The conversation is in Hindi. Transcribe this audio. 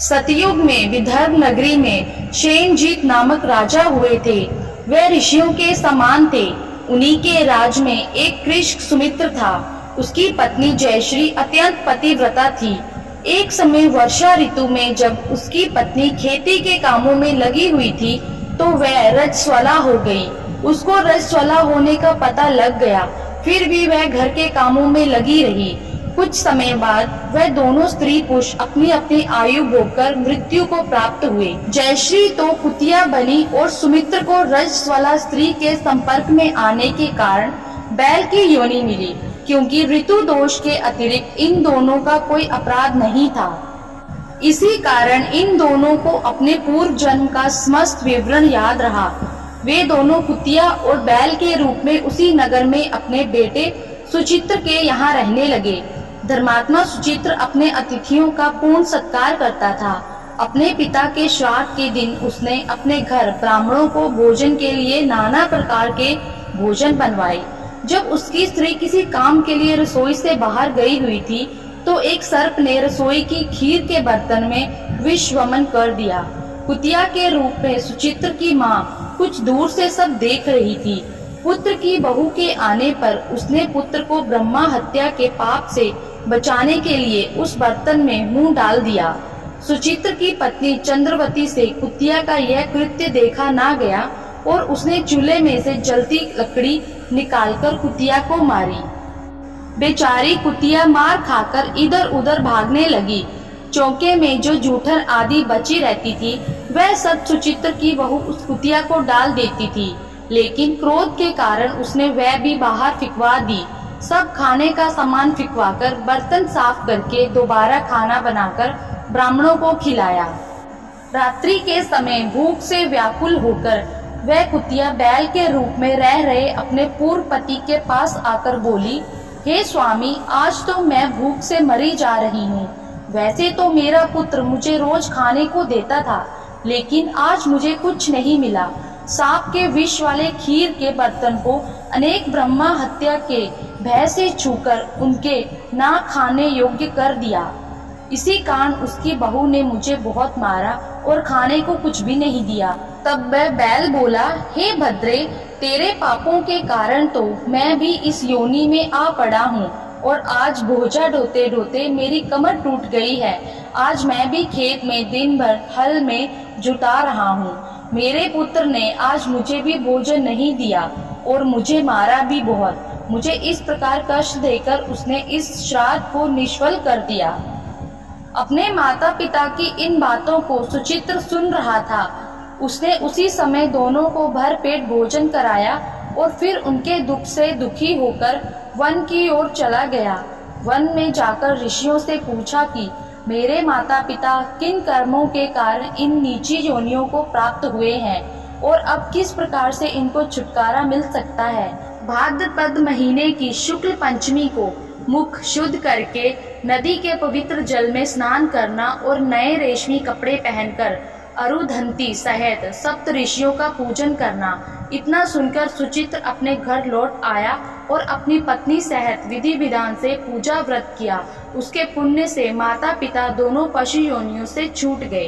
सतयुग में विदर्भ नगरी में शेनजीत नामक राजा हुए थे। वे ऋषियों के समान थे। उन्हीं के राज में एक कृषक सुमित्र था। उसकी पत्नी जयश्री अत्यंत पतिव्रता थी। एक समय वर्षा ऋतु में जब उसकी पत्नी खेती के कामों में लगी हुई थी तो वह रजस्वला हो गई। उसको रजस्वला होने का पता लग गया, फिर भी वह घर के कामों में लगी रही। कुछ समय बाद वह दोनों स्त्री पुरुष अपनी अपनी आयु भोगकर मृत्यु को प्राप्त हुए। जयश्री तो कुतिया बनी और सुमित्र को रजस्वला स्त्री के संपर्क में आने के कारण बैल की योनि मिली, क्योंकि ऋतु दोष के अतिरिक्त इन दोनों का कोई अपराध नहीं था। इसी कारण इन दोनों को अपने पूर्व जन्म का समस्त विवरण याद रहा। वे दोनों कुतिया और बैल के रूप में उसी नगर में अपने बेटे सुचित्र के यहाँ रहने लगे। धर्मात्मा सुचित्र अपने अतिथियों का पूर्ण सत्कार करता था। अपने पिता के श्राद्ध के दिन उसने अपने घर ब्राह्मणों को भोजन के लिए नाना प्रकार के भोजन बनवाए। जब उसकी स्त्री किसी काम के लिए रसोई से बाहर गई हुई थी तो एक सर्प ने रसोई की खीर के बर्तन में विष वमन कर दिया। कुतिया के रूप में सुचित्र की माँ कुछ दूर से सब देख रही थी। पुत्र की बहू के आने पर उसने पुत्र को ब्रह्मा हत्या के पाप से बचाने के लिए उस बर्तन में मुंह डाल दिया। सुचित्र की पत्नी चंद्रवती से कुतिया का यह कृत्य देखा ना गया और उसने चूल्हे में से जलती लकड़ी निकालकर कुतिया को मारी। बेचारी कुतिया मार खाकर इधर उधर भागने लगी। चौके में जो जूठन आदि बची रहती थी वह सब सुचित्र की बहू उस कुतिया को डाल देती थी, लेकिन क्रोध के कारण उसने वह भी बाहर फिकवा दी। सब खाने का सामान फिकवाकर बर्तन साफ करके दोबारा खाना बनाकर ब्राह्मणों को खिलाया। रात्रि के समय भूख से व्याकुल होकर वह कुतिया बैल के रूप में रह रहे अपने पूर्व पति के पास आकर बोली, हे स्वामी, आज तो मैं भूख से मरी जा रही हूँ। वैसे तो मेरा पुत्र मुझे रोज खाने को देता था, लेकिन आज मुझे कुछ नहीं मिला। सांप के विष वाले खीर के बर्तन को अनेक ब्रह्मा हत्या के भय से छूकर उनके ना खाने योग्य कर दिया। इसी कारण उसकी बहू ने मुझे बहुत मारा और खाने को कुछ भी नहीं दिया। तब वह बैल बोला, हे भद्रे, तेरे पापों के कारण तो मैं भी इस योनि में आ पड़ा हूँ और आज बोझा ढोते ढोते मेरी कमर टूट गई है। आज मैं भी खेत में दिन भर हल में जुटा रहा हूँ। मेरे पुत्र ने आज मुझे भी भोजन नहीं दिया और मुझे मारा भी बहुत। मुझे इस प्रकार कष्ट देकर उसने इस श्राद्ध को निष्फल कर दिया। अपने माता पिता की इन बातों को सुचित्र सुन रहा था। उसने उसी समय दोनों को भर पेट भोजन कराया और फिर उनके दुख से दुखी होकर वन की ओर चला गया। वन में जाकर ऋषियों से पूछा कि मेरे माता पिता किन कर्मों के कारण इन नीची योनियों को प्राप्त हुए हैं और अब किस प्रकार से इनको छुटकारा मिल सकता है। भाद्रपद महीने की शुक्ल पंचमी को मुख शुद्ध करके नदी के पवित्र जल में स्नान करना और नए रेशमी कपड़े पहनकर अरुधंती सहित सप्त ऋषियों का पूजन करना। इतना सुनकर सुचित्र अपने घर लौट आया और अपनी पत्नी सहित विधि विधान से पूजा व्रत किया। उसके पुण्य से माता पिता दोनों पशु योनियों से छूट गए।